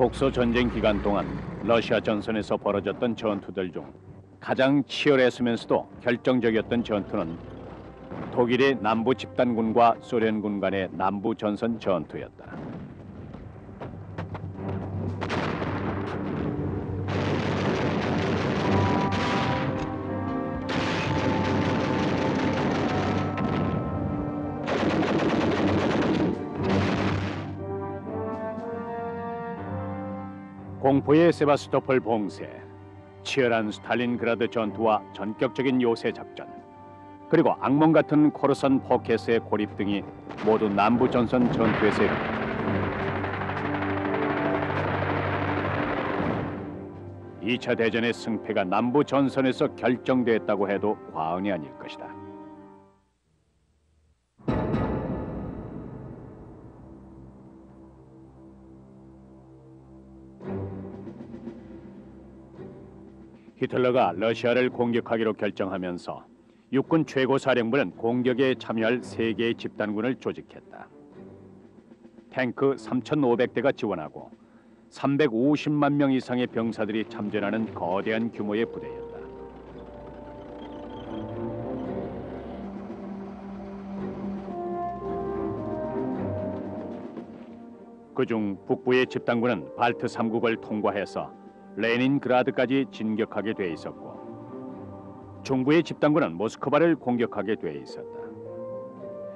독소 전쟁 기간 동안 러시아 전선에서 벌어졌던 전투들 중 가장 치열했으면서도 결정적이었던 전투는 독일의 남부 집단군과 소련군 간의 남부 전선 전투였다. 공포의 세바스토폴 봉쇄, 치열한 스탈린그라드 전투와 전격적인 요새 작전, 그리고 악몽 같은 코르선 포켓의 고립 등이 모두 남부 전선 전투에서 일어났다. 2차 대전의 승패가 남부 전선에서 결정됐다고 해도 과언이 아닐 것이다. 히틀러가 러시아를 공격하기로 결정하면서 육군 최고사령부는 공격에 참여할 3개의 집단군을 조직했다. 탱크 3,500대가 지원하고 350만 명 이상의 병사들이 참전하는 거대한 규모의 부대였다. 그중 북부의 집단군은 발트 3국을 통과해서 레닌그라드까지 진격하게 돼 있었고, 중부의 집단군은 모스크바를 공격하게 돼 있었다.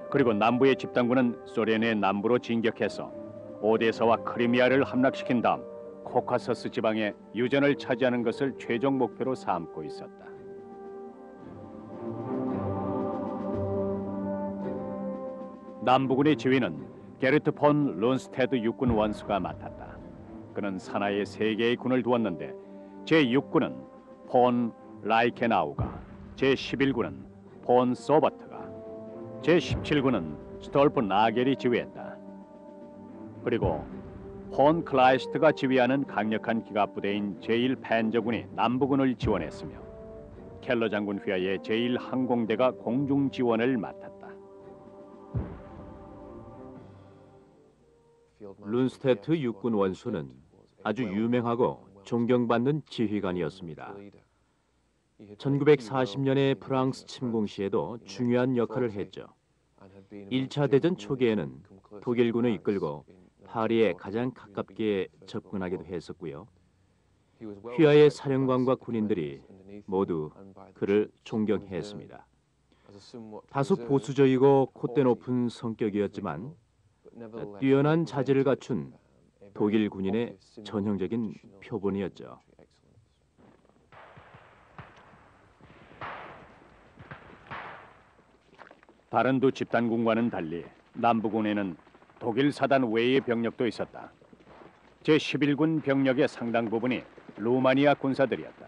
그리고 남부의 집단군은 소련의 남부로 진격해서 오데사와 크리미아를 함락시킨 다음 코카서스 지방의 유전을 차지하는 것을 최종 목표로 삼고 있었다. 남부군의 지휘는 게르트 폰 룬스테드 육군 원수가 맡았다. 그는 산하에 3개의 군을 두었는데 제6군은 폰 라이케나우가, 제11군은 폰 소버트가, 제17군은 스톨프 나겔이 지휘했다. 그리고 폰 클라이스트가 지휘하는 강력한 기갑부대인 제1팬저군이 남부군을 지원했으며 켈러 장군 휘하의 제1항공대가 공중 지원을 맡았다. 룬스테트 육군 원수는 아주 유명하고 존경받는 지휘관이었습니다. 1940년의 프랑스 침공 시에도 중요한 역할을 했죠. 1차 대전 초기에는 독일군을 이끌고 파리에 가장 가깝게 접근하기도 했었고요. 휘하의 사령관과 군인들이 모두 그를 존경했습니다. 다소 보수적이고 콧대 높은 성격이었지만 뛰어난 자질을 갖춘 독일 군인의 전형적인 표본이었죠. 다른 두 집단군과는 달리 남부군에는 독일 사단 외의 병력도 있었다. 제11군 병력의 상당 부분이 루마니아 군사들이었다.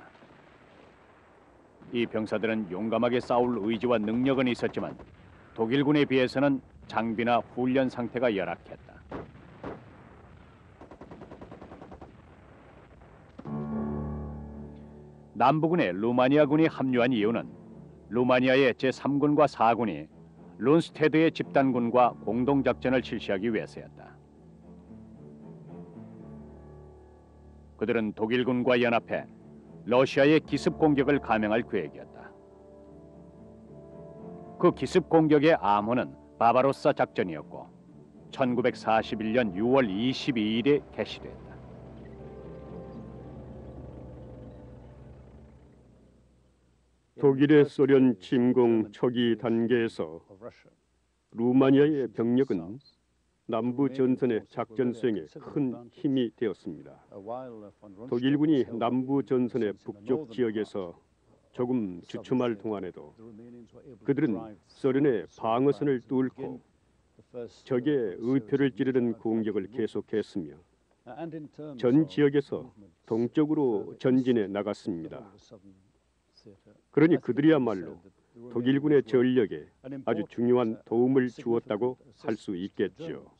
이 병사들은 용감하게 싸울 의지와 능력은 있었지만 독일군에 비해서는 장비나 훈련 상태가 열악했다. 남부군에 루마니아군이 합류한 이유는 루마니아의 제3군과 4군이 룬스테드의 집단군과 공동작전을 실시하기 위해서였다. 그들은 독일군과 연합해 러시아의 기습 공격을 감행할 계획이었다. 그 기습 공격의 암호는 바바로사 작전이었고 1941년 6월 22일에 개시됐다. 독일의 소련 침공 초기 단계에서 루마니아의 병력은 남부 전선의 작전 수행에 큰 힘이 되었습니다. 독일군이 남부 전선의 북쪽 지역에서 조금 주춤할 동안에도 그들은 소련의 방어선을 뚫고 적의 의표를 찌르는 공격을 계속했으며 전 지역에서 동쪽으로 전진해 나갔습니다. 그러니 그들이야말로 독일군의 전력에 아주 중요한 도움을 주었다고 할 수 있겠죠.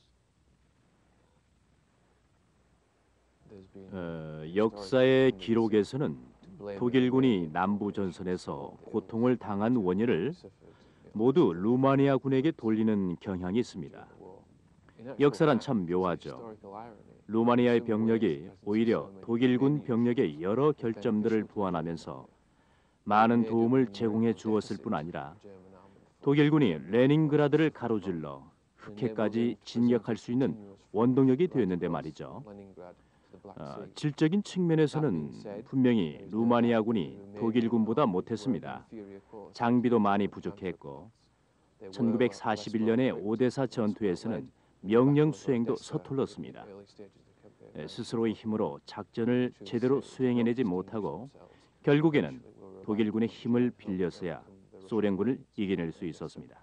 역사의 기록에서는 독일군이 남부 전선에서 고통을 당한 원인을 모두 루마니아 군에게 돌리는 경향이 있습니다. 역사란 참 묘하죠. 루마니아의 병력이 오히려 독일군 병력의 여러 결점들을 보완하면서 많은 도움을 제공해 주었을 뿐 아니라 독일군이 레닌그라드를 가로질러 흑해까지 진격할 수 있는 원동력이 되었는데 말이죠. 질적인 측면에서는 분명히 루마니아군이 독일군보다 못했습니다. 장비도 많이 부족했고 1941년의 오데사 전투에서는 명령 수행도 서툴렀습니다. 스스로의 힘으로 작전을 제대로 수행해내지 못하고 결국에는 독일군의 힘을 빌려서야 소련군을 이겨낼 수 있었습니다.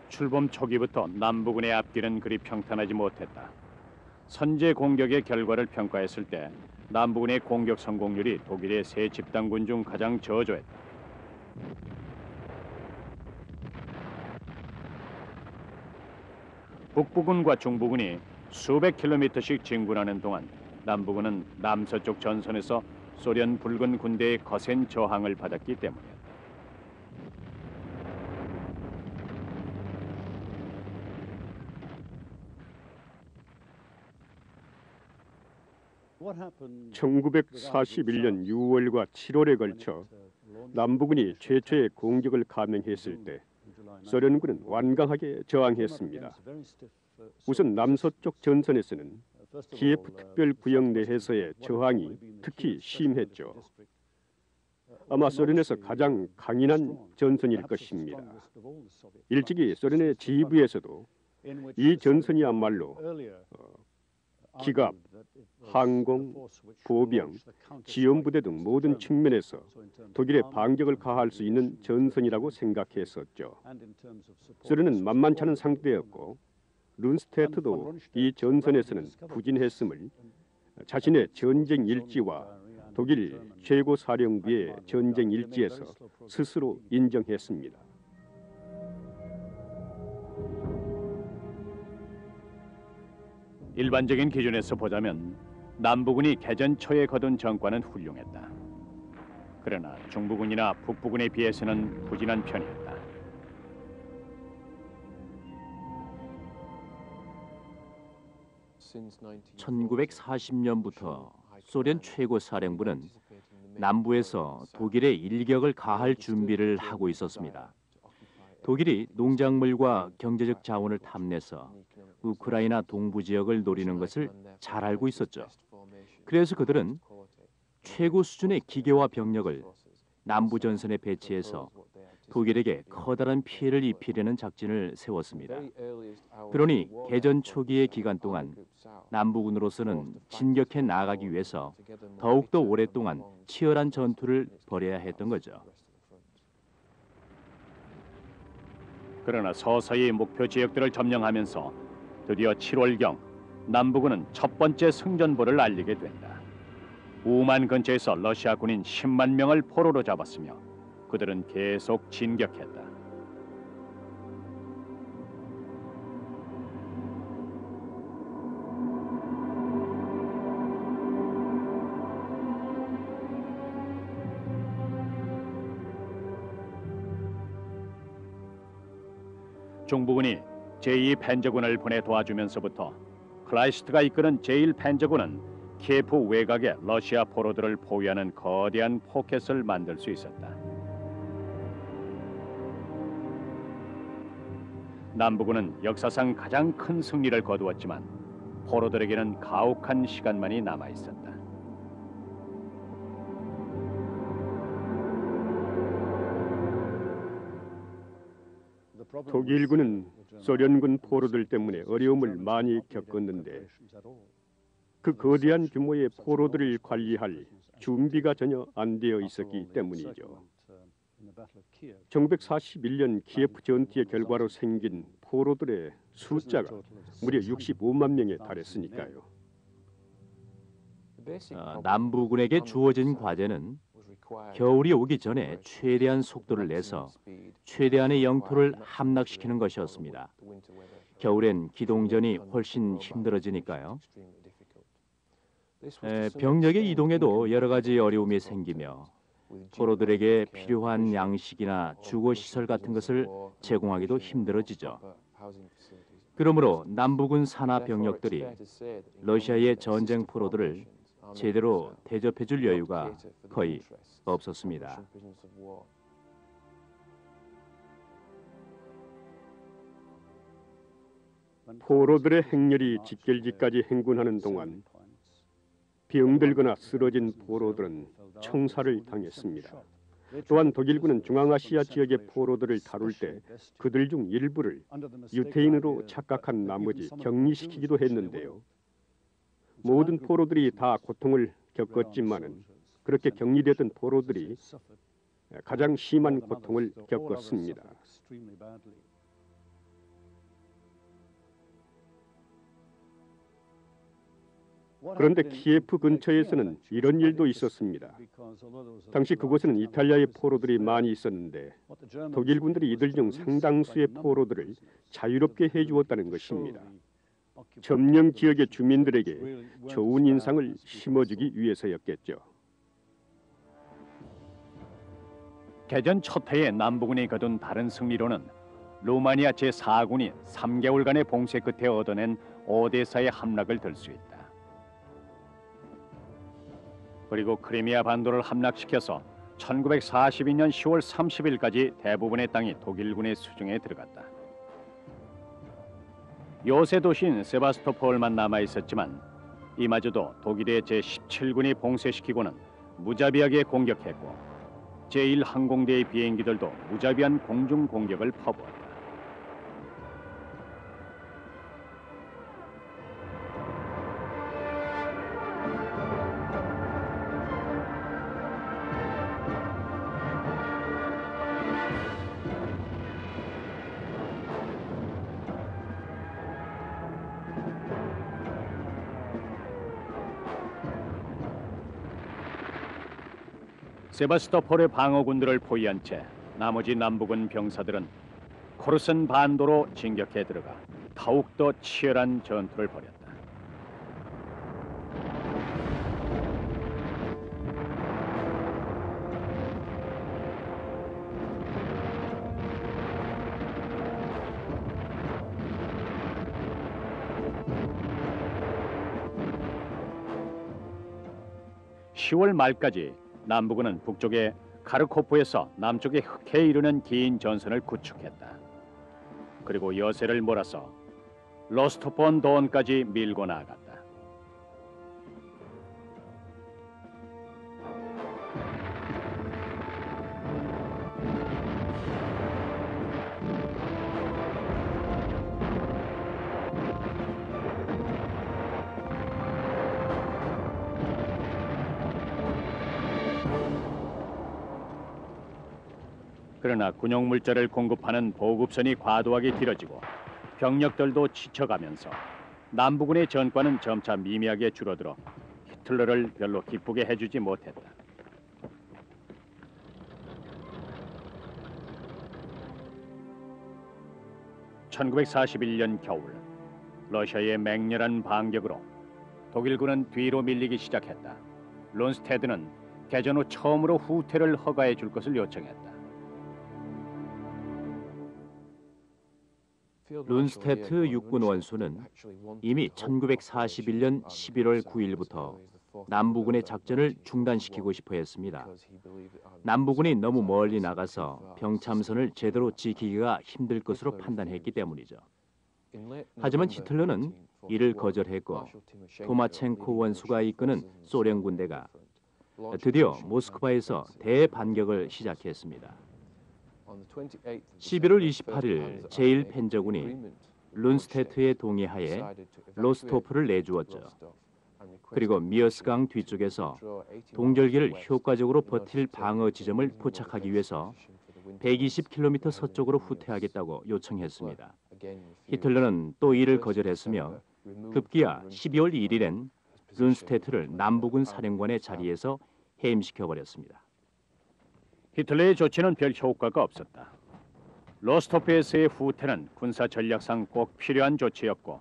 출범 초기부터 남부군의 앞길은 그리 평탄하지 못했다. 선제 공격의 결과를 평가했을 때 남부군의 공격 성공률이 독일의 세 집단군 중 가장 저조했다. 북부군과 중부군이 수백 킬로미터씩 진군하는 동안 남부군은 남서쪽 전선에서 소련 붉은 군대의 거센 저항을 받았기 때문이었다. (1941년 6월과 7월에 걸쳐) 남부군이 최초의 공격을 감행했을 때 소련군은 완강하게 저항했습니다. 우선 남서쪽 전선에서는 키예프 특별구역 내에서의 저항이 특히 심했죠. 아마 소련에서 가장 강인한 전선일 것입니다. 일찍이 소련의 지휘부에서도 이 전선이야말로 기갑, 항공, 보병, 지원부대 등 모든 측면에서 독일의 반격을 가할 수 있는 전선이라고 생각했었죠. 소련은 만만치 않은 상대였고 룬스테트도 이 전선에서는 부진했음을 자신의 전쟁 일지와 독일 최고사령부의 전쟁 일지에서 스스로 인정했습니다. 일반적인 기준에서 보자면 남부군이 개전 초에 거둔 전과는 훌륭했다. 그러나 중부군이나 북부군에 비해서는 부진한 편이었다. (1940년부터) 소련 최고사령부는 남부에서 독일의 일격을 가할 준비를 하고 있었습니다. 독일이 농작물과 경제적 자원을 탐내서 우크라이나 동부 지역을 노리는 것을 잘 알고 있었죠. 그래서 그들은 최고 수준의 기계와 병력을 남부 전선에 배치해서 독일에게 커다란 피해를 입히려는 작전을 세웠습니다. 그러니 개전 초기의 기간 동안 남부군으로서는 진격해 나가기 위해서 더욱더 오랫동안 치열한 전투를 벌여야 했던 거죠. 그러나 서서히 목표 지역들을 점령하면서 드디어 7월경 남부군은 첫 번째 승전보를 알리게 된다. 우만 근처에서 러시아 군인 10만 명을 포로로 잡았으며 그들은 계속 진격했다. 중부군이 제2펜저군을 보내 도와주면서부터 클라이스트가 이끄는 제1펜저군은 키예프 외곽에 러시아 포로들을 포위하는 거대한 포켓을 만들 수 있었다. 남부군은 역사상 가장 큰 승리를 거두었지만 포로들에게는 가혹한 시간만이 남아 있었다. 독일군은 소련군 포로들 때문에 어려움을 많이 겪었는데 그 거대한 규모의 포로들을 관리할 준비가 전혀 안 되어 있었기 때문이죠. 1941년 키예프 전투의 결과로 생긴 포로들의 숫자가 무려 65만 명에 달했으니까요. 남부군에게 주어진 과제는 겨울이 오기 전에 최대한 속도를 내서 최대한의 영토를 함락시키는 것이었습니다. 겨울엔 기동전이 훨씬 힘들어지니까요. 병력의 이동에도 여러 가지 어려움이 생기며 포로들에게 필요한 양식이나 주거 시설 같은 것을 제공하기도 힘들어지죠. 그러므로 남부군 산하 병력들이 러시아의 전쟁 포로들을 제대로 대접해줄 여유가 거의 없었습니다. 포로들의 행렬이 직결지까지 행군하는 동안 병들거나 쓰러진 포로들은 청사를 당했습니다. 또한 독일군은 중앙아시아 지역의 포로들을 다룰 때 그들 중 일부를 유태인으로 착각한 나머지 격리시키기도 했는데요. 모든 포로들이 다 고통을 겪었지만은 그렇게 격리됐던 포로들이 가장 심한 고통을 겪었습니다. 그런데 키예프 근처에서는 이런 일도 있었습니다. 당시 그곳에는 이탈리아의 포로들이 많이 있었는데 독일군들이 이들 중 상당수의 포로들을 자유롭게 해주었다는 것입니다. 점령 지역의 주민들에게 좋은 인상을 심어주기 위해서였겠죠. 개전 첫 해에 남부군이 거둔 다른 승리로는 루마니아 제4군이 3개월간의 봉쇄 끝에 얻어낸 오데사의 함락을 들 수 있다. 그리고 크리미아 반도를 함락시켜서 1942년 10월 30일까지 대부분의 땅이 독일군의 수중에 들어갔다. 요새 도시인 세바스토폴만 남아 있었지만 이마저도 독일의 제17군이 봉쇄시키고는 무자비하게 공격했고 제1항공대의 비행기들도 무자비한 공중 공격을 퍼부었다. 세바스토폴의 방어군들을 포위한 채 나머지 남부군 병사들은 코르슨 반도로 진격해 들어가 더욱더 치열한 전투를 벌였다. (10월) 말까지 남부군은 북쪽의 카르코프에서 남쪽의 흑해에 이르는 긴 전선을 구축했다. 그리고 여세를 몰아서 로스토폰 도원까지 밀고 나아갔다. 그러나 군용 물자를 공급하는 보급선이 과도하게 길어지고 병력들도 지쳐가면서 남부군의 전과는 점차 미미하게 줄어들어 히틀러를 별로 기쁘게 해주지 못했다. (1941년) 겨울 러시아의 맹렬한 반격으로 독일군은 뒤로 밀리기 시작했다. 론스테드는 개전 후 처음으로 후퇴를 허가해 줄 것을 요청했다. 룬스테트 육군 원수는 이미 1941년 11월 9일부터 남부군의 작전을 중단시키고 싶어 했습니다. 남부군이 너무 멀리 나가서 병참선을 제대로 지키기가 힘들 것으로 판단했기 때문이죠. 하지만 히틀러는 이를 거절했고 토마첸코 원수가 이끄는 소련 군대가 드디어 모스크바에서 대반격을 시작했습니다. 11월 28일 제1펜저군이 룬스테트의 동의하에 로스토프를 내주었죠. 그리고 미어스강 뒤쪽에서 동절기를 효과적으로 버틸 방어 지점을 포착하기 위해서 120km 서쪽으로 후퇴하겠다고 요청했습니다. 히틀러는 또 이를 거절했으며 급기야 12월 1일엔 룬스테트를 남부군 사령관의 자리에서 해임시켜버렸습니다. 히틀러의 조치는 별 효과가 없었다. 로스토프에서의 후퇴는 군사 전략상 꼭 필요한 조치였고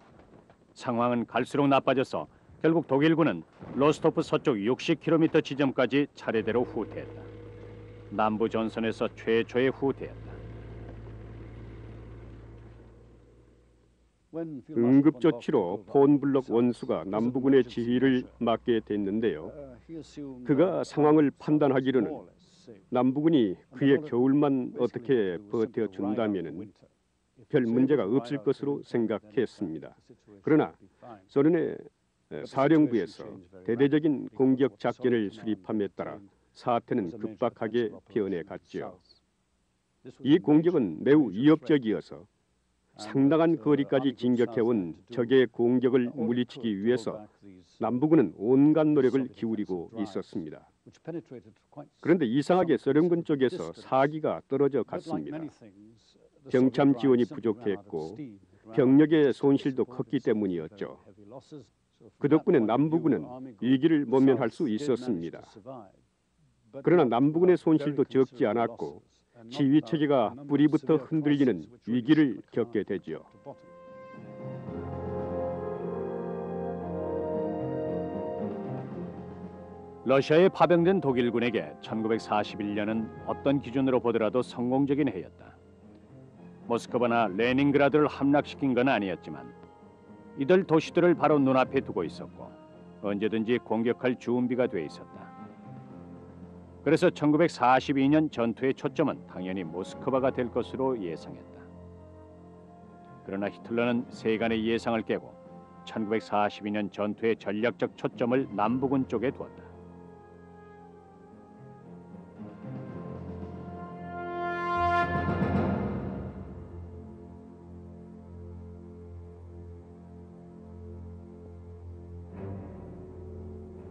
상황은 갈수록 나빠져서 결국 독일군은 로스토프 서쪽 60km 지점까지 차례대로 후퇴했다. 남부 전선에서 최초의 후퇴였다. 응급조치로 폰 블럭 원수가 남부군의 지휘를 맡게 됐는데요. 그가 상황을 판단하기로는 남부군이 그의 겨울만 어떻게 버텨준다면은 별 문제가 없을 것으로 생각했습니다. 그러나 소련의 사령부에서 대대적인 공격 작전을 수립함에 따라 사태는 급박하게 변해갔죠. 이 공격은 매우 위협적이어서 상당한 거리까지 진격해온 적의 공격을 물리치기 위해서 남부군은 온갖 노력을 기울이고 있었습니다. 그런데 이상하게 소련군 쪽에서 사기가 떨어져 갔습니다. 병참 지원이 부족했고 병력의 손실도 컸기 때문이었죠. 그 덕분에 남부군은 위기를 모면할 수 있었습니다. 그러나 남부군의 손실도 적지 않았고 지휘 체계가 뿌리부터 흔들리는 위기를 겪게 되죠. 러시아에 파병된 독일군에게 1941년은 어떤 기준으로 보더라도 성공적인 해였다. 모스크바나 레닌그라드를 함락시킨 건 아니었지만 이들 도시들을 바로 눈앞에 두고 있었고 언제든지 공격할 준비가 돼 있었다. 그래서 1942년 전투의 초점은 당연히 모스크바가 될 것으로 예상했다. 그러나 히틀러는 세간의 예상을 깨고 1942년 전투의 전략적 초점을 남부군 쪽에 두었다.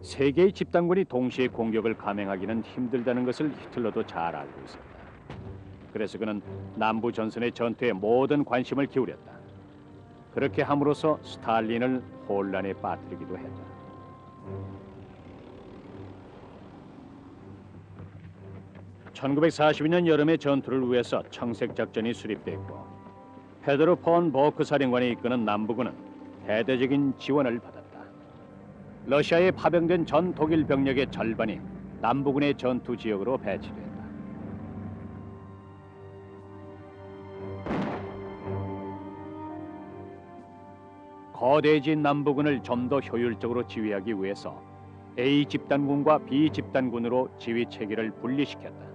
세 개의 집단군이 동시에 공격을 감행하기는 힘들다는 것을 히틀러도 잘 알고 있었다. 그래서 그는 남부 전선의 전투에 모든 관심을 기울였다. 그렇게 함으로써 스탈린을 혼란에 빠뜨리기도 했다. (1942년) 여름의 전투를 위해서 청색 작전이 수립됐고 페드로 폰 보크 사령관이 이끄는 남부군은 대대적인 지원을 받았다. 러시아에 파병된 전 독일 병력의 절반이 남부군의 전투 지역으로 배치됐다. 거대해진 남부군을 좀 더 효율적으로 지휘하기 위해서 A 집단군과 B 집단군으로 지휘 체계를 분리시켰다.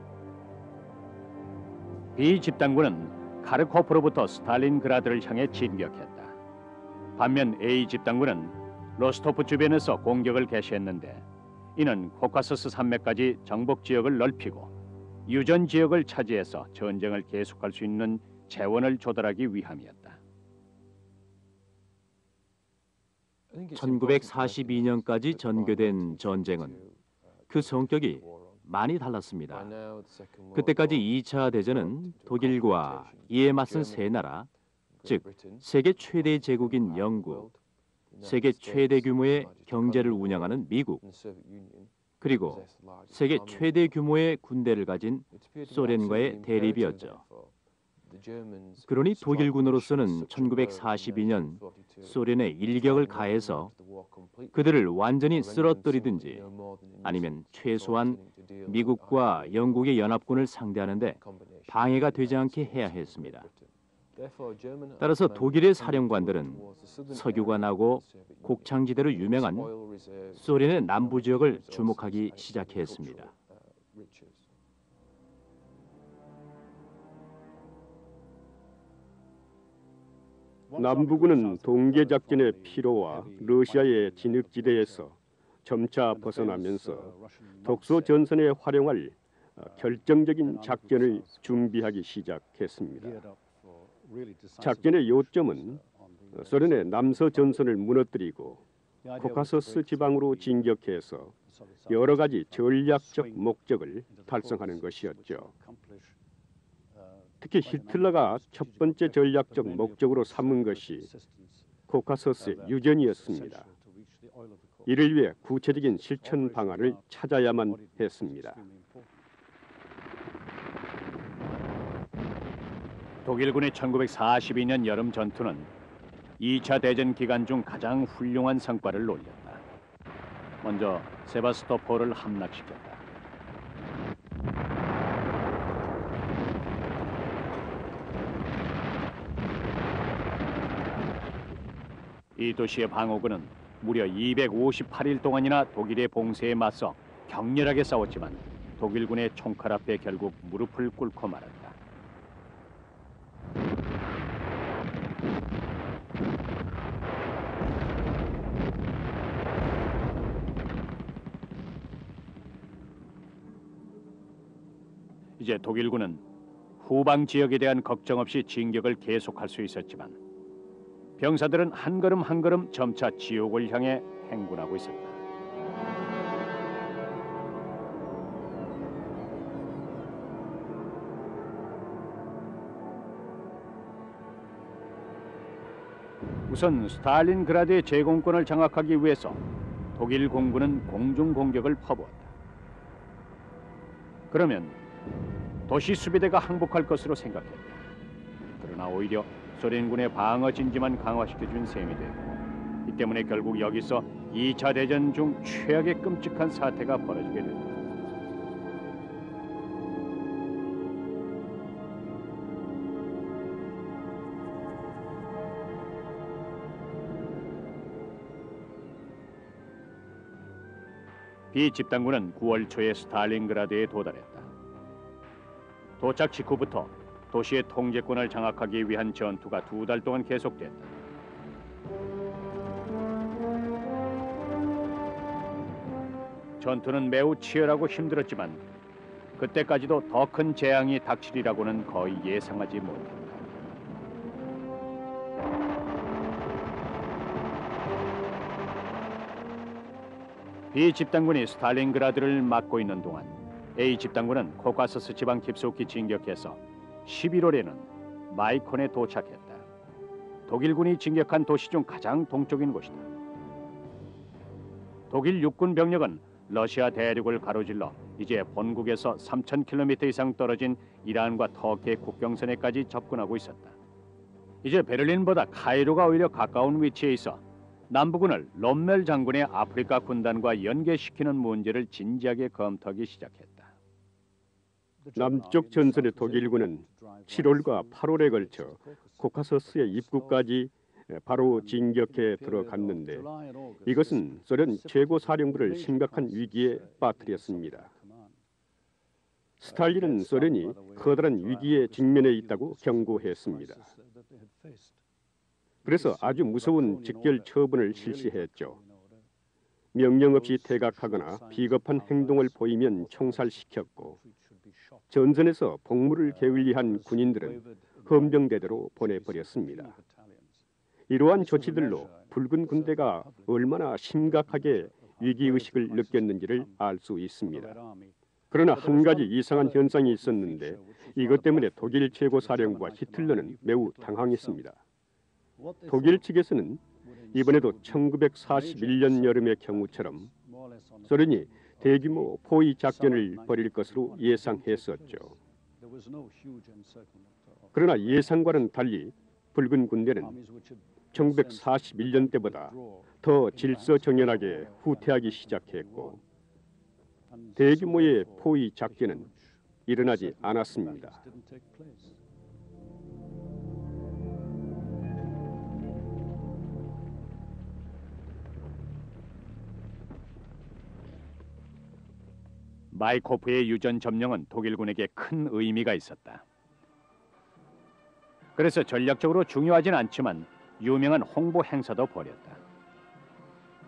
B 집단군은 카르코프로부터 스탈린그라드를 향해 진격했다. 반면 A 집단군은 로스토프 주변에서 공격을 개시했는데 이는 코카서스 산맥까지 정복 지역을 넓히고 유전 지역을 차지해서 전쟁을 계속할 수 있는 재원을 조달하기 위함이었다. 1942년까지 전개된 전쟁은 그 성격이 많이 달랐습니다. 그때까지 2차 대전은 독일과 이에 맞선 세 나라, 즉 세계 최대 제국인 영국, 세계 최대 규모의 경제를 운영하는 미국, 그리고 세계 최대 규모의 군대를 가진 소련과의 대립이었죠. 그러니 독일군으로서는 1942년 소련의 일격을 가해서 그들을 완전히 쓰러뜨리든지 아니면 최소한 미국과 영국의 연합군을 상대하는데 방해가 되지 않게 해야 했습니다. 따라서 독일의 사령관들은 석유가 나고 곡창지대로 유명한 소련의 남부 지역을 주목하기 시작했습니다. 남부군은 동계작전의 피로와 러시아의 진흙지대에서 점차 벗어나면서 독소 전선에 활용할 결정적인 작전을 준비하기 시작했습니다. 작전의 요점은 소련의 남서 전선을 무너뜨리고 코카서스 지방으로 진격해서 여러 가지 전략적 목적을 달성하는 것이었죠. 특히 히틀러가 첫 번째 전략적 목적으로 삼은 것이 코카서스의 유전이었습니다. 이를 위해 구체적인 실천 방안을 찾아야만 했습니다. 독일군의 1942년 여름 전투는 2차 대전 기간 중 가장 훌륭한 성과를 올렸다. 먼저 세바스토폴을 함락시켰다. 이 도시의 방어군은 무려 258일 동안이나 독일의 봉쇄에 맞서 격렬하게 싸웠지만 독일군의 총칼 앞에 결국 무릎을 꿇고 말았다. 이제 독일군은 후방 지역에 대한 걱정 없이 진격을 계속할 수 있었지만 병사들은 한 걸음 한 걸음 점차 지옥을 향해 행군하고 있었다. 우선 스탈린그라드의 제공권을 장악하기 위해서 독일 공군은 공중 공격을 퍼부었다. 그러면 도시 수비대가 항복할 것으로 생각했다. 그러나 오히려 소련군의 방어 진지만 강화시켜준 셈이 되고 이 때문에 결국 여기서 2차 대전 중 최악의 끔찍한 사태가 벌어지게 됐다. 비 집단군은 9월 초에 스탈린그라드에 도달했다. 도착 직후부터 도시의 통제권을 장악하기 위한 전투가 2달 동안 계속됐다. 전투는 매우 치열하고 힘들었지만 그때까지도 더 큰 재앙이 닥치리라고는 거의 예상하지 못했다. B 집단군이 스탈린그라드를 막고 있는 동안 A 집단군은 코카서스 지방 깊숙이 진격해서 11월에는 마이콘에 도착했다. 독일군이 진격한 도시 중 가장 동쪽인 곳이다. 독일 육군 병력은 러시아 대륙을 가로질러 이제 본국에서 3,000km 이상 떨어진 이란과 터키의 국경선에까지 접근하고 있었다. 이제 베를린보다 카이로가 오히려 가까운 위치에 있어 남부군을 롬멜 장군의 아프리카 군단과 연계시키는 문제를 진지하게 검토하기 시작했다. 남쪽 전선의 독일군은 7월과 8월에 걸쳐 코카서스의 입구까지 바로 진격해 들어갔는데 이것은 소련 최고 사령부를 심각한 위기에 빠뜨렸습니다. 스탈린은 소련이 커다란 위기에 직면해 있다고 경고했습니다. 그래서 아주 무서운 직결 처분을 실시했죠. 명령 없이 퇴각하거나 비겁한 행동을 보이면 총살시켰고 전선에서 복무를 게을리한 군인들은 헌병대대로 보내버렸습니다. 이러한 조치들로 붉은 군대가 얼마나 심각하게 위기의식을 느꼈는지를 알 수 있습니다. 그러나 한 가지 이상한 현상이 있었는데 이것 때문에 독일 최고사령부와 히틀러는 매우 당황했습니다. 독일 측에서는 이번에도 1941년 여름의 경우처럼 소련이 대규모 포위 작전을 벌일 것으로 예상했었죠. 그러나 예상과는 달리 붉은 군대는 1941년 때보다 더 질서정연하게 후퇴하기 시작했고 대규모의 포위 작전은 일어나지 않았습니다. 마이코프의 유전 점령은 독일군에게 큰 의미가 있었다. 그래서 전략적으로 중요하진 않지만 유명한 홍보 행사도 벌였다.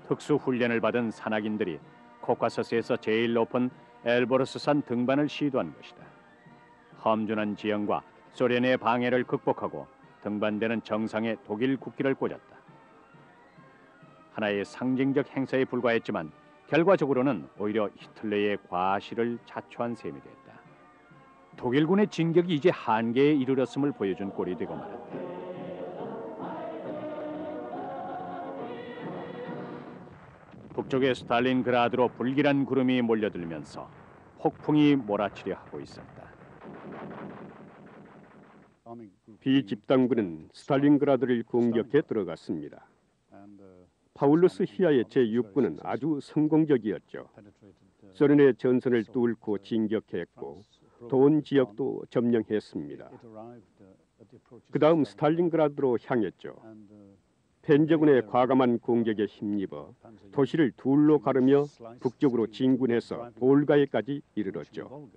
특수 훈련을 받은 산악인들이 코카서스에서 제일 높은 엘보르스산 등반을 시도한 것이다. 험준한 지형과 소련의 방해를 극복하고 등반대는 정상에 독일 국기를 꽂았다. 하나의 상징적 행사에 불과했지만 결과적으로는 오히려 히틀러의 과실을 자초한 셈이 됐다. 독일군의 진격이 이제 한계에 이르렀음을 보여준 꼴이 되고 말았다. 북쪽의 스탈린그라드로 불길한 구름이 몰려들면서 폭풍이 몰아치려 하고 있었다. 비집단군은 스탈린그라드를 공격해 들어갔습니다. 파울루스 히아의 제6군은 아주 성공적이었죠. 소련의 전선을 뚫고 진격했고 돈 지역도 점령했습니다. 그 다음 스탈린그라드로 향했죠. 펜저군의 과감한 공격에 힘입어 도시를 둘로 가르며 북쪽으로 진군해서 볼가에까지 이르렀죠.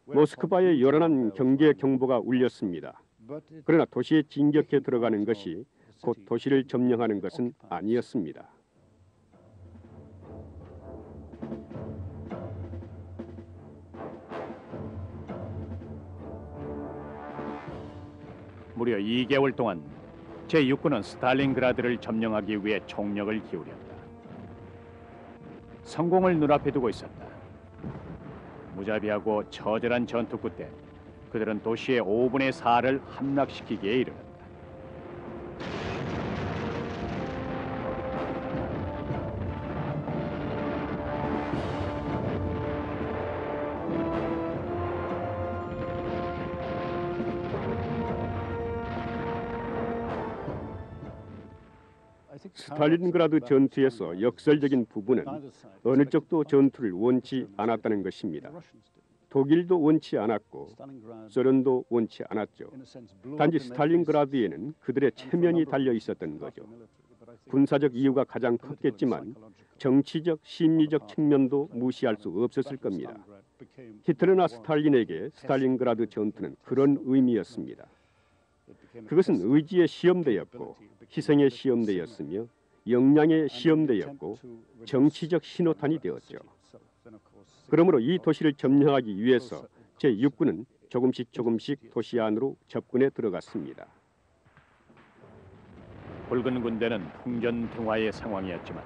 모스크바에 요란한 경계 경보가 울렸습니다. 그러나 도시에 진격해 들어가는 것이 곧 도시를 점령하는 것은 아니었습니다. 무려 2개월 동안 제6군은 스탈린그라드를 점령하기 위해 총력을 기울였다. 성공을 눈앞에 두고 있었다. 무자비하고 처절한 전투 끝에 그들은 도시의 5분의 4를 함락시키기에 이르렀다. 스탈린그라드 전투에서 역설적인 부분은 어느 쪽도 전투를 원치 않았다는 것입니다. 독일도 원치 않았고 소련도 원치 않았죠. 단지 스탈린그라드에는 그들의 체면이 달려 있었던 거죠. 군사적 이유가 가장 컸겠지만 정치적, 심리적 측면도 무시할 수 없었을 겁니다. 히틀러나 스탈린에게 스탈린그라드 전투는 그런 의미였습니다. 그것은 의지의 시험대였고 희생의 시험대였으며 역량의 시험대였고 정치적 신호탄이 되었죠. 그러므로 이 도시를 점령하기 위해서 제6군은 조금씩 도시 안으로 접근해 들어갔습니다. 붉은 군대는 풍전등화의 상황이었지만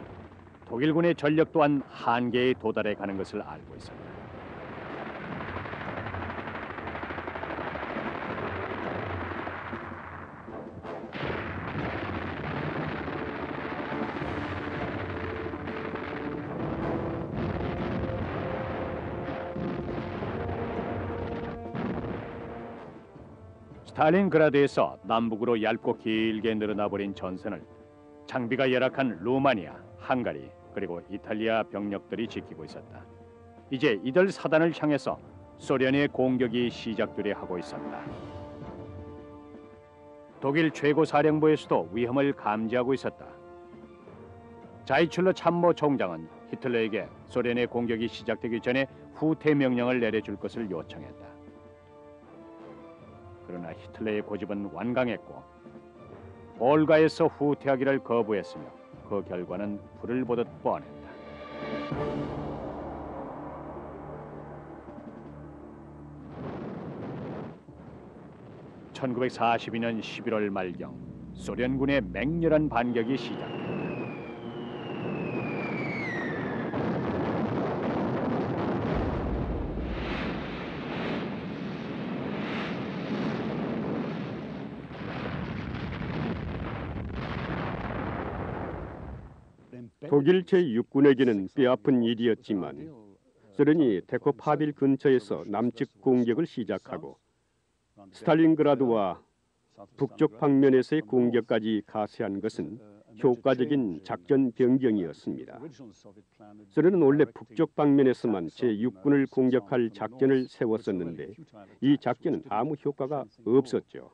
독일군의 전력 또한 한계에 도달해 가는 것을 알고 있었다. 스탈린그라드에서 남북으로 얇고 길게 늘어나 버린 전선을 장비가 열악한 루마니아, 헝가리 그리고 이탈리아 병력들이 지키고 있었다. 이제 이들 사단을 향해서 소련의 공격이 시작되려 하고 있었다. 독일 최고사령부에서도 위험을 감지하고 있었다. 자이출러 참모 총장은 히틀러에게 소련의 공격이 시작되기 전에 후퇴 명령을 내려줄 것을 요청했다. 그러나 히틀러의 고집은 완강했고 볼가에서 후퇴하기를 거부했으며 그 결과는 불을 보듯 뻔했다. 1942년 11월 말경 소련군의 맹렬한 반격이 시작됐다. 독일 제6군에게는 뼈아픈 일이었지만 소련이 테코파빌 근처에서 남측 공격을 시작하고 스탈린그라드와 북쪽 방면에서의 공격까지 가세한 것은 효과적인 작전 변경이었습니다. 소련은 원래 북쪽 방면에서만 제6군을 공격할 작전을 세웠었는데 이 작전은 아무 효과가 없었죠.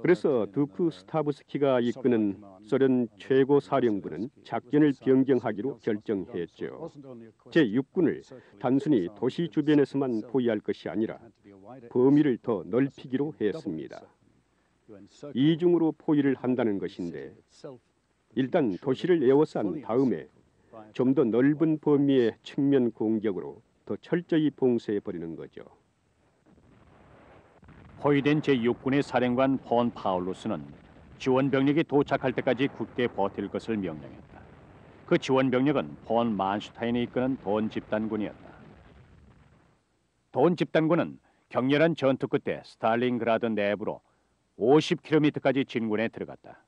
그래서 두프 스타브스키가 이끄는 소련 최고 사령부는 작전을 변경하기로 결정했죠. 제6군을 단순히 도시 주변에서만 포위할 것이 아니라 범위를 더 넓히기로 했습니다. 이중으로 포위를 한다는 것인데 일단 도시를 에워싼 다음에 좀 더 넓은 범위의 측면 공격으로 더 철저히 봉쇄해버리는 거죠. 포위된 제6군의 사령관 폰 파울루스는 지원 병력이 도착할 때까지 굳게 버틸 것을 명령했다. 그 지원 병력은 폰 만슈타인이 이끄는 돈 집단군이었다. 돈 집단군은 격렬한 전투 끝에 스탈린그라드 내부로 50km까지 진군에 들어갔다.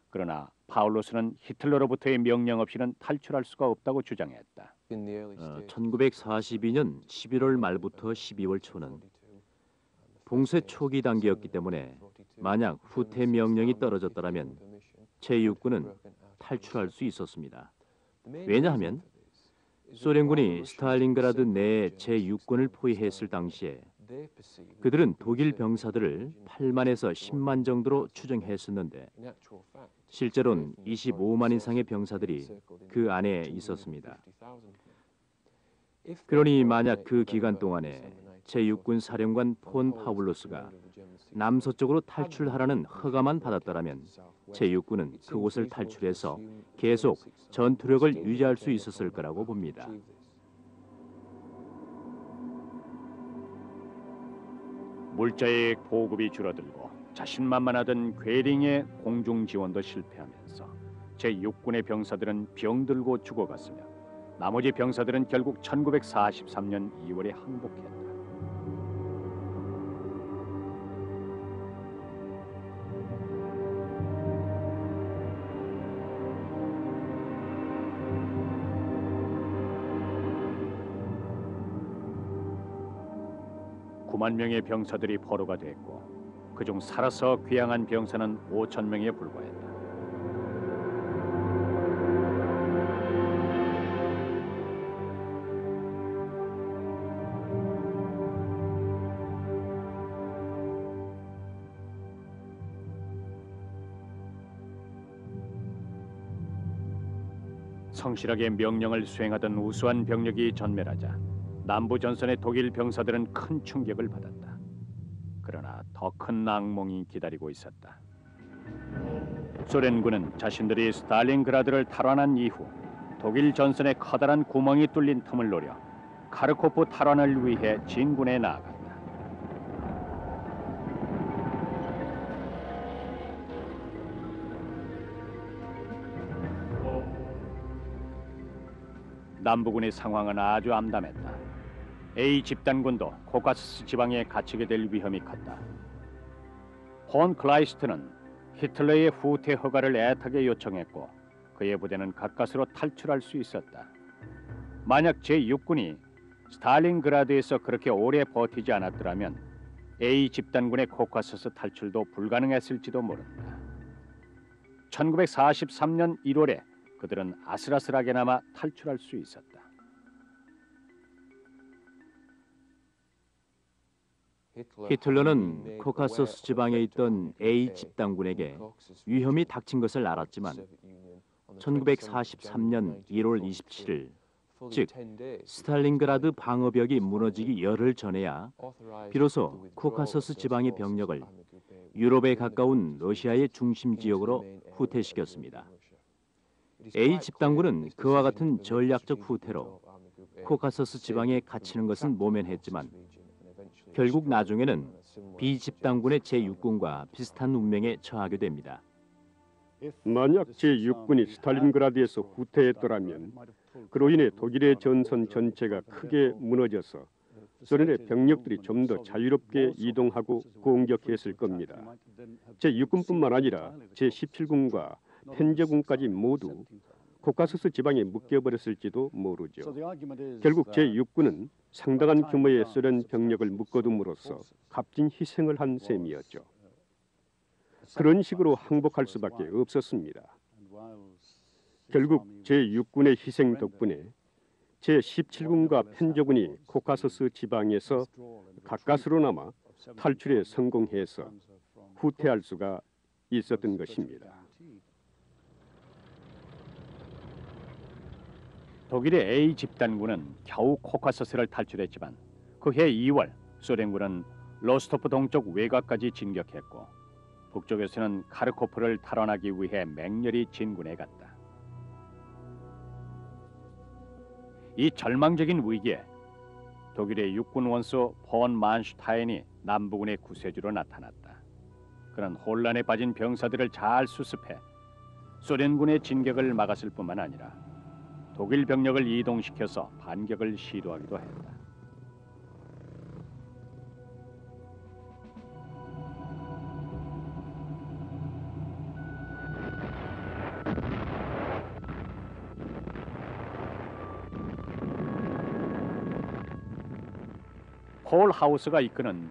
그러나 파울루스는 히틀러로부터의 명령 없이는 탈출할 수가 없다고 주장했다. 1942년 11월 말부터 12월 초는 봉쇄 초기 단계였기 때문에 만약 후퇴 명령이 떨어졌더라면 제6군은 탈출할 수 있었습니다. 왜냐하면 소련군이 스탈린그라드 내에 제6군을 포위했을 당시에 그들은 독일 병사들을 8만에서 10만 정도로 추정했었는데 실제로는 25만 이상의 병사들이 그 안에 있었습니다. 그러니 만약 그 기간 동안에 제6군 사령관 폰 파울루스가 남서쪽으로 탈출하라는 허가만 받았더라면 제6군은 그곳을 탈출해서 계속 전투력을 유지할 수 있었을 거라고 봅니다. 물자의 보급이 줄어들고 자신만만하던 괴링의 공중 지원도 실패하면서 제6군의 병사들은 병들고 죽어갔으며 나머지 병사들은 결국 1943년 2월에 항복했다. (9만) 명의 병사들이 포로가 됐고 그중 살아서 귀향한 병사는 5천 명에 불과했다. 성실하게 명령을 수행하던 우수한 병력이 전멸하자 남부 전선의 독일 병사들은 큰 충격을 받았다. 그러나 더 큰 악몽이 기다리고 있었다. 소련군은 자신들이 스탈린그라드를 탈환한 이후 독일 전선에 커다란 구멍이 뚫린 틈을 노려 카르코프 탈환을 위해 진군에 나아갔다. 남부군의 상황은 아주 암담했다. A 집단군도 코카서스 지방에 갇히게 될 위험이 컸다. 폰 클라이스트는 히틀러의 후퇴 허가를 애타게 요청했고 그의 부대는 가까스로 탈출할 수 있었다. 만약 제6군이 스탈린그라드에서 그렇게 오래 버티지 않았더라면 A 집단군의 코카서스 탈출도 불가능했을지도 모른다. 1943년 1월에 그들은 아슬아슬하게나마 탈출할 수 있었다. 히틀러는 코카서스 지방에 있던 A 집단군에게 위험이 닥친 것을 알았지만 1943년 1월 27일, 즉 스탈린그라드 방어벽이 무너지기 열흘 전에야 비로소 코카서스 지방의 병력을 유럽에 가까운 러시아의 중심 지역으로 후퇴시켰습니다. A 집단군은 그와 같은 전략적 후퇴로 코카서스 지방에 갇히는 것은 모면했지만 결국 나중에는 B 집단군의 제6군과 비슷한 운명에 처하게 됩니다. 만약 제6군이 스탈린그라드에서 후퇴했더라면 그로 인해 독일의 전선 전체가 크게 무너져서 소련의 병력들이 좀 더 자유롭게 이동하고 공격했을 겁니다. 제6군뿐만 아니라 제17군과 펜저군까지 모두 코카서스 지방에 묶여버렸을지도 모르죠. 결국 제6군은 상당한 규모의 소련 병력을 묶어둠으로써 값진 희생을 한 셈이었죠. 그런 식으로 항복할 수밖에 없었습니다. 결국 제6군의 희생 덕분에 제17군과 펜저군이 코카서스 지방에서 가까스로나마 탈출에 성공해서 후퇴할 수가 있었던 것입니다. 독일의 A 집단군은 겨우 코카서스를 탈출했지만 그해 2월 소련군은 로스토프 동쪽 외곽까지 진격했고 북쪽에서는 카르코프를 탈환하기 위해 맹렬히 진군해 갔다. 이 절망적인 위기에 독일의 육군 원수 폰 만슈타인이 남부군의 구세주로 나타났다. 그는 혼란에 빠진 병사들을 잘 수습해 소련군의 진격을 막았을 뿐만 아니라 독일 병력을 이동시켜서 반격을 시도하기도 했다. 폴 하우스가 이끄는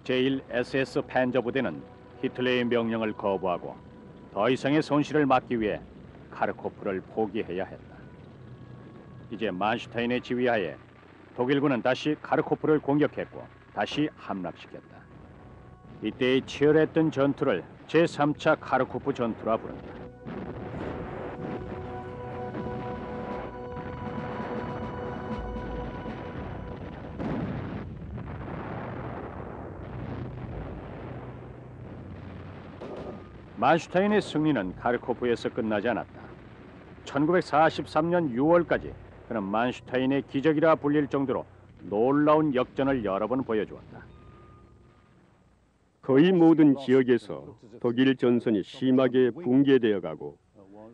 제1SS 팬저 부대는 히틀러의 명령을 거부하고 더 이상의 손실을 막기 위해 카르코프를 포기해야 했다. 이제 만슈타인의 지휘하에 독일군은 다시 카르코프를 공격했고 다시 함락시켰다. 이때의 치열했던 전투를 제3차 카르코프 전투라 부른다. 만슈타인의 승리는 카르코프에서 끝나지 않았다. 1943년 6월까지 그는 만슈타인의 기적이라 불릴 정도로 놀라운 역전을 여러 번 보여주었다. 거의 모든 지역에서 독일 전선이 심하게 붕괴되어 가고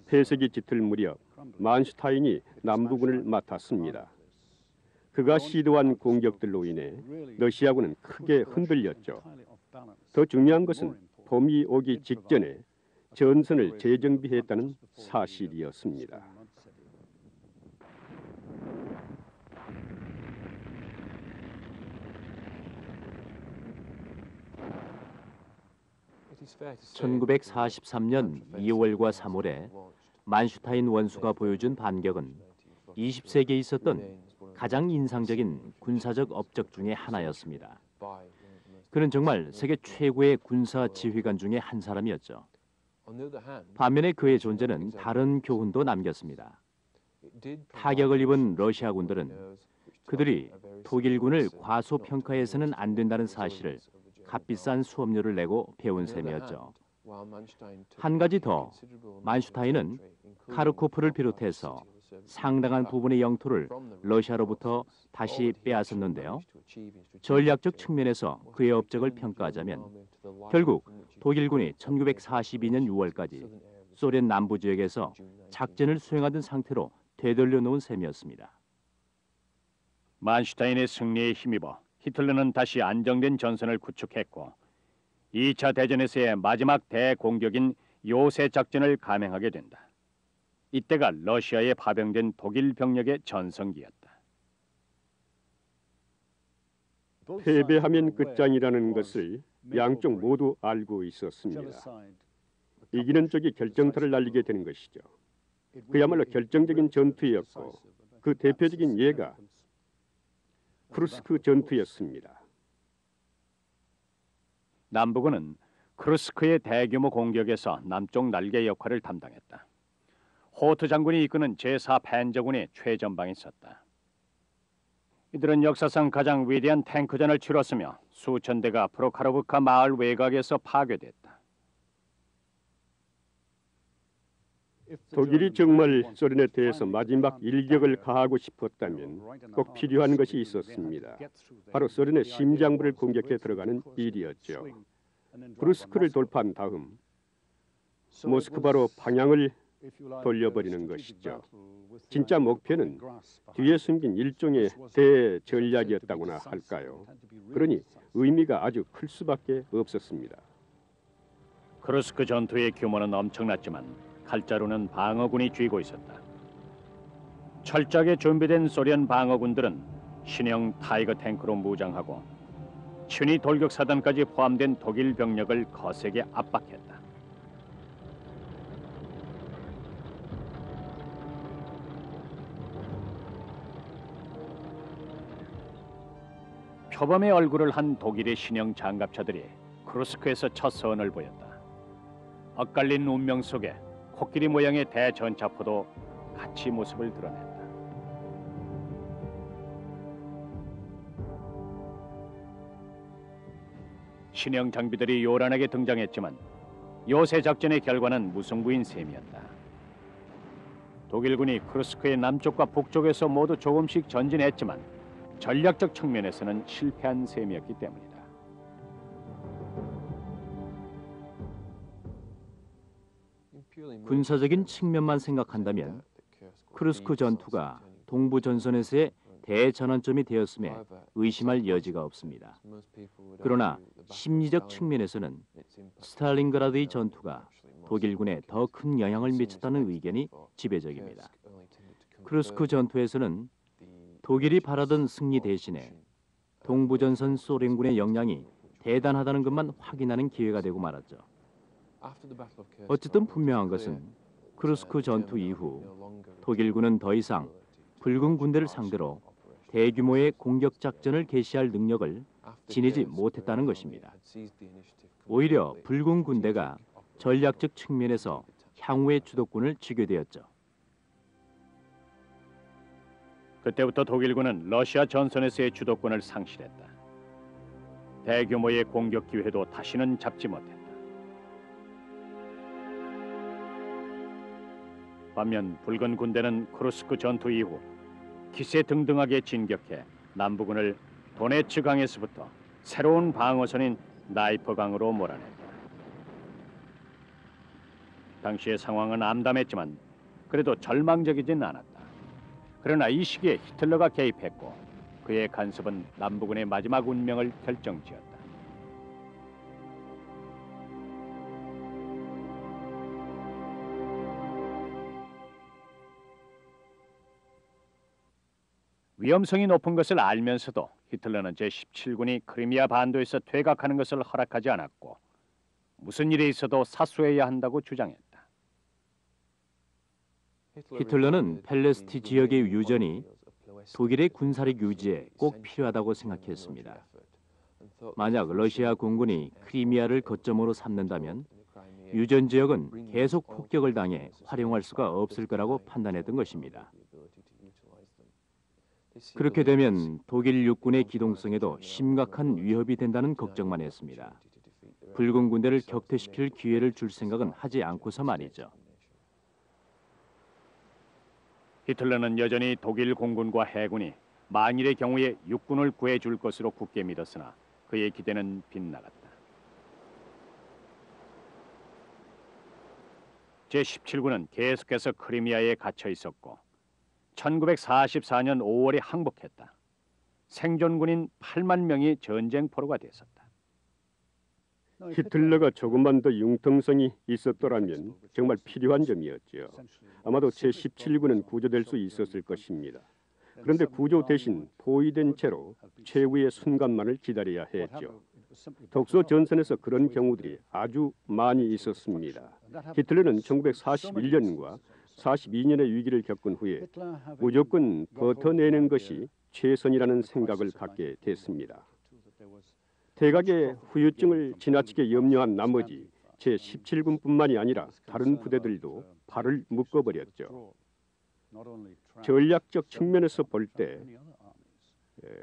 폐색이 짙을 무렵 만슈타인이 남부군을 맡았습니다. 그가 시도한 공격들로 인해 러시아군은 크게 흔들렸죠. 더 중요한 것은 봄이 오기 직전에 전선을 재정비했다는 사실이었습니다. (1943년 2월과 3월에) 만슈타인 원수가 보여준 반격은 20세기에 있었던 가장 인상적인 군사적 업적 중의 하나였습니다. 그는 정말 세계 최고의 군사 지휘관 중의 한 사람이었죠. 반면에 그의 존재는 다른 교훈도 남겼습니다. 타격을 입은 러시아 군들은 그들이 독일군을 과소평가해서는 안 된다는 사실을 값비싼 수업료를 내고 배운 셈이었죠. 한 가지 더, 만슈타인은 카르코프를 비롯해서 상당한 부분의 영토를 러시아로부터 다시 빼앗았는데요. 전략적 측면에서 그의 업적을 평가하자면 결국 독일군이 1942년 6월까지 소련 남부 지역에서 작전을 수행하던 상태로 되돌려 놓은 셈이었습니다. 만슈타인의 승리에 힘입어 히틀러는 다시 안정된 전선을 구축했고 2차 대전에서의 마지막 대공격인 요새 작전을 감행하게 된다. 이때가 러시아에 파병된 독일 병력의 전성기였다. 패배하면 끝장이라는 것을 양쪽 모두 알고 있었습니다. 이기는 쪽이 결정타를 날리게 되는 것이죠. 그야말로 결정적인 전투였고 그 대표적인 예가 크루스크 전투였습니다. 남부군은 크루스크의 대규모 공격에서 남쪽 날개 역할을 담당했다. 호트 장군이 이끄는 제4팬저군이 최전방에 섰다. 이들은 역사상 가장 위대한 탱크전을 치렀으며 수천 대가 프로카로브카 마을 외곽에서 파괴됐다. 독일이 정말 소련에 대해서 마지막 일격을 가하고 싶었다면 꼭 필요한 것이 있었습니다. 바로 소련의 심장부를 공격해 들어가는 일이었죠. 브루스크를 돌파한 다음 모스크바로 방향을 돌려버리는 것이죠. 진짜 목표는 뒤에 숨긴 일종의 대전략이었다고나 할까요? 그러니 의미가 아주 클 수밖에 없었습니다. 크루스크 전투의 규모는 엄청났지만 칼자루는 방어군이 쥐고 있었다. 철저하게 준비된 소련 방어군들은 신형 타이거 탱크로 무장하고 춘위 돌격 사단까지 포함된 독일 병력을 거세게 압박했다. 표범의 얼굴을 한 독일의 신형 장갑차들이 크루스크에서 첫 선을 보였다. 엇갈린 운명 속에 코끼리 모양의 대전차포도 같이 모습을 드러냈다. 신형 장비들이 요란하게 등장했지만 요새 작전의 결과는 무승부인 셈이었다. 독일군이 크루스크의 남쪽과 북쪽에서 모두 조금씩 전진했지만 전략적 측면에서는 실패한 셈이었기 때문이다. 군사적인 측면만 생각한다면 크루스크 전투가 동부 전선에서의 대전환점이 되었음에 의심할 여지가 없습니다. 그러나 심리적 측면에서는 스탈린그라드의 전투가 독일군에 더 큰 영향을 미쳤다는 의견이 지배적입니다. 크루스크 전투에서는 독일이 바라던 승리 대신에 동부전선 소련군의 역량이 대단하다는 것만 확인하는 기회가 되고 말았죠. 어쨌든 분명한 것은 크루스크 전투 이후 독일군은 더 이상 붉은 군대를 상대로 대규모의 공격 작전을 개시할 능력을 지니지 못했다는 것입니다. 오히려 붉은 군대가 전략적 측면에서 향후의 주도권을 쥐게 되었죠. 그때부터 독일군은 러시아 전선에서의 주도권을 상실했다. 대규모의 공격 기회도 다시는 잡지 못했다. 반면 붉은 군대는 쿠르스크 전투 이후 기세등등하게 진격해 남부군을 도네츠 강에서부터 새로운 방어선인 나이프 강으로 몰아냈다. 당시의 상황은 암담했지만 그래도 절망적이진 않았다. 그러나 이 시기에 히틀러가 개입했고 그의 간섭은 남부군의 마지막 운명을 결정지었다. 위험성이 높은 것을 알면서도 히틀러는 제17군이 크리미아 반도에서 퇴각하는 것을 허락하지 않았고 무슨 일이 있어도 사수해야 한다고 주장했다. 히틀러는 펠레스티 지역의 유전이 독일의 군사력 유지에 꼭 필요하다고 생각했습니다. 만약 러시아 공군이 크리미아를 거점으로 삼는다면 유전 지역은 계속 폭격을 당해 활용할 수가 없을 거라고 판단했던 것입니다. 그렇게 되면 독일 육군의 기동성에도 심각한 위협이 된다는 걱정만 했습니다. 붉은 군대를 격퇴시킬 기회를 줄 생각은 하지 않고서 말이죠. 히틀러는 여전히 독일 공군과 해군이 만일의 경우에 육군을 구해줄 것으로 굳게 믿었으나 그의 기대는 빗나갔다. 제17군은 계속해서 크리미아에 갇혀 있었고 1944년 5월에 항복했다. 생존군인 8만 명이 전쟁포로가 됐었다. 히틀러가 조금만 더 융통성이 있었더라면 정말 필요한 점이었죠. 아마도 제17군은 구조될 수 있었을 것입니다. 그런데 구조 대신 포위된 채로 최후의 순간만을 기다려야 했죠. 독소 전선에서 그런 경우들이 아주 많이 있었습니다. 히틀러는 1941년과 42년의 위기를 겪은 후에 무조건 버텨내는 것이 최선이라는 생각을 갖게 됐습니다. 대각의 후유증을 지나치게 염려한 나머지 제17군뿐만이 아니라 다른 부대들도 발을 묶어버렸죠. 전략적 측면에서 볼 때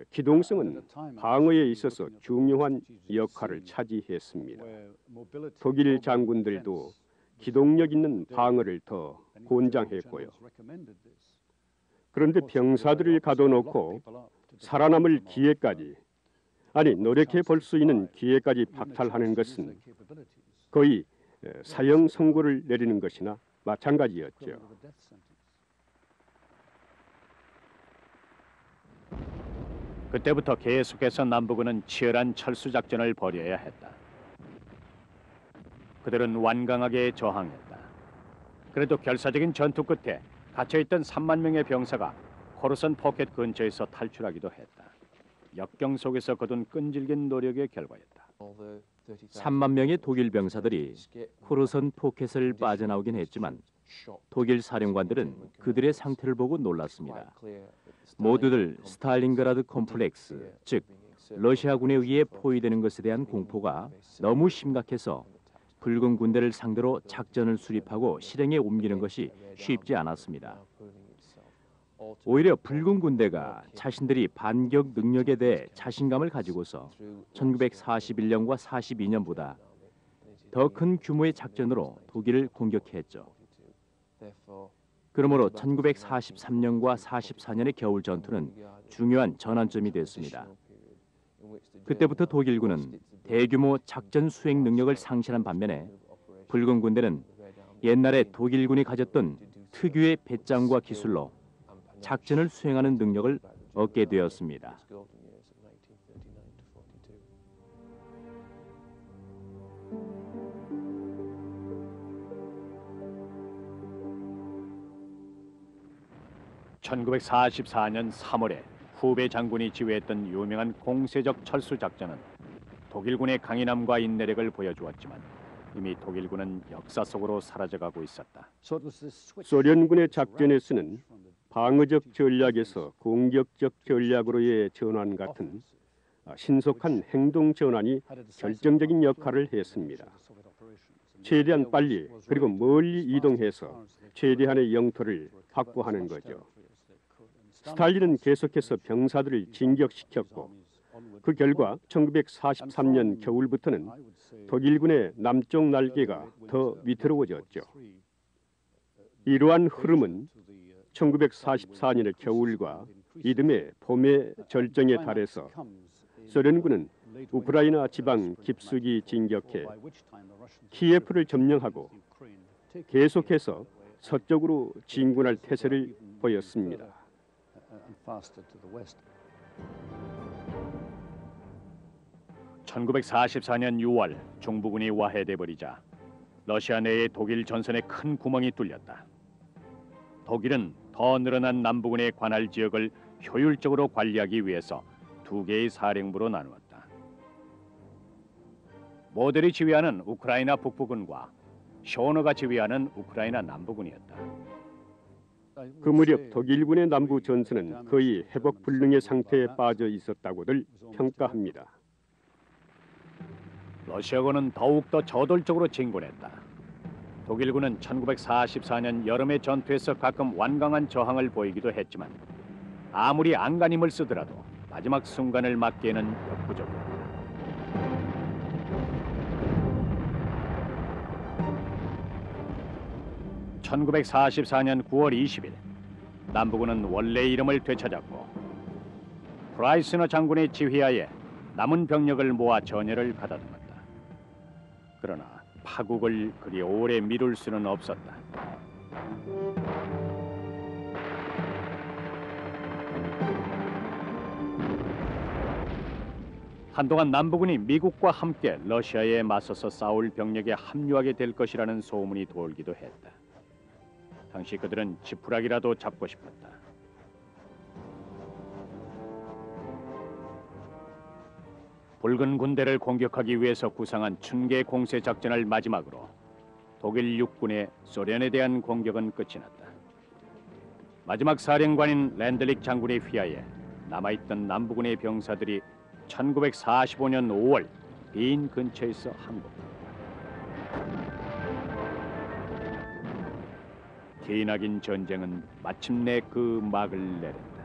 기동성은 방어에 있어서 중요한 역할을 차지했습니다. 독일 장군들도 기동력 있는 방어를 더 권장했고요. 그런데 병사들을 가둬놓고 살아남을 기회까지, 아니 노력해 볼 수 있는 기회까지 박탈하는 것은 거의 사형 선고를 내리는 것이나 마찬가지였죠. 그때부터 계속해서 남부군은 치열한 철수 작전을 벌여야 했다. 그들은 완강하게 저항했다. 그래도 결사적인 전투 끝에 갇혀있던 3만 명의 병사가 코르선 포켓 근처에서 탈출하기도 했다. 역경 속에서 거둔 끈질긴 노력의 결과였다. 3만 명의 독일 병사들이 코르선 포켓을 빠져나오긴 했지만 독일 사령관들은 그들의 상태를 보고 놀랐습니다. 모두들 스탈린그라드 콤플렉스, 즉 러시아군에 의해 포위되는 것에 대한 공포가 너무 심각해서 붉은 군대를 상대로 작전을 수립하고 실행에 옮기는 것이 쉽지 않았습니다. 오히려 붉은 군대가 자신들이 반격 능력에 대해 자신감을 가지고서 1941년과 42년보다 더 큰 규모의 작전으로 독일을 공격했죠. 그러므로 1943년과 44년의 겨울 전투는 중요한 전환점이 됐습니다. 그때부터 독일군은 대규모 작전 수행 능력을 상실한 반면에 붉은 군대는 옛날에 독일군이 가졌던 특유의 배짱과 기술로 작전을 수행하는 능력을 얻게 되었습니다. (1944년 3월에) 후배 장군이 지휘했던 유명한 공세적 철수 작전은 독일군의 강인함과 인내력을 보여주었지만 이미 독일군은 역사 속으로 사라져가고 있었다. 소련군의 작전에서는 방어적 전략에서 공격적 전략으로의 전환 같은 신속한 행동 전환이 결정적인 역할을 했습니다. 최대한 빨리 그리고 멀리 이동해서 최대한의 영토를 확보하는 거죠. 스탈린은 계속해서 병사들을 진격시켰고 그 결과 1943년 겨울부터는 독일군의 남쪽 날개가 더 위태로워졌죠. 이러한 흐름은 1944년의 겨울과 이듬해 봄의 절정에 달해서 소련군은 우크라이나 지방 깊숙이 진격해 키예프를 점령하고 계속해서 서쪽으로 진군할 태세를 보였습니다. 1944년 6월 중부군이 와해돼 버리자 러시아 내의 독일 전선에 큰 구멍이 뚫렸다. 독일은 더 늘어난 남부군의 관할 지역을 효율적으로 관리하기 위해서 두 개의 사령부로 나누었다. 모델이 지휘하는 우크라이나 북부군과 쇼너가 지휘하는 우크라이나 남부군이었다. 그 무렵 독일군의 남부 전선은 거의 회복 불능의 상태에 빠져 있었다고들 평가합니다. 러시아군은 더욱더 저돌적으로 진군했다. 독일군은 1944년 여름의 전투에서 가끔 완강한 저항을 보이기도 했지만 아무리 안간힘을 쓰더라도 마지막 순간을 막기에는 역부족이었다. (1944년 9월 20일) 남부군은 원래의 이름을 되찾았고 프라이스너 장군의 지휘하에 남은 병력을 모아 전열을 가다듬었다. 그러나 파국을 그리 오래 미룰 수는 없었다. 한동안 남부군이 미국과 함께 러시아에 맞서서 싸울 병력에 합류하게 될 것이라는 소문이 돌기도 했다. 당시 그들은 지푸라기라도 잡고 싶었다. 붉은 군대를 공격하기 위해서 구상한 춘계 공세 작전을 마지막으로 독일 육군의 소련에 대한 공격은 끝이 났다. 마지막 사령관인 랜들릭 장군의 휘하에 남아있던 남부군의 병사들이 1945년 5월 빈 근처에서 항복했다. 기나긴 전쟁은 마침내 그 막을 내렸다.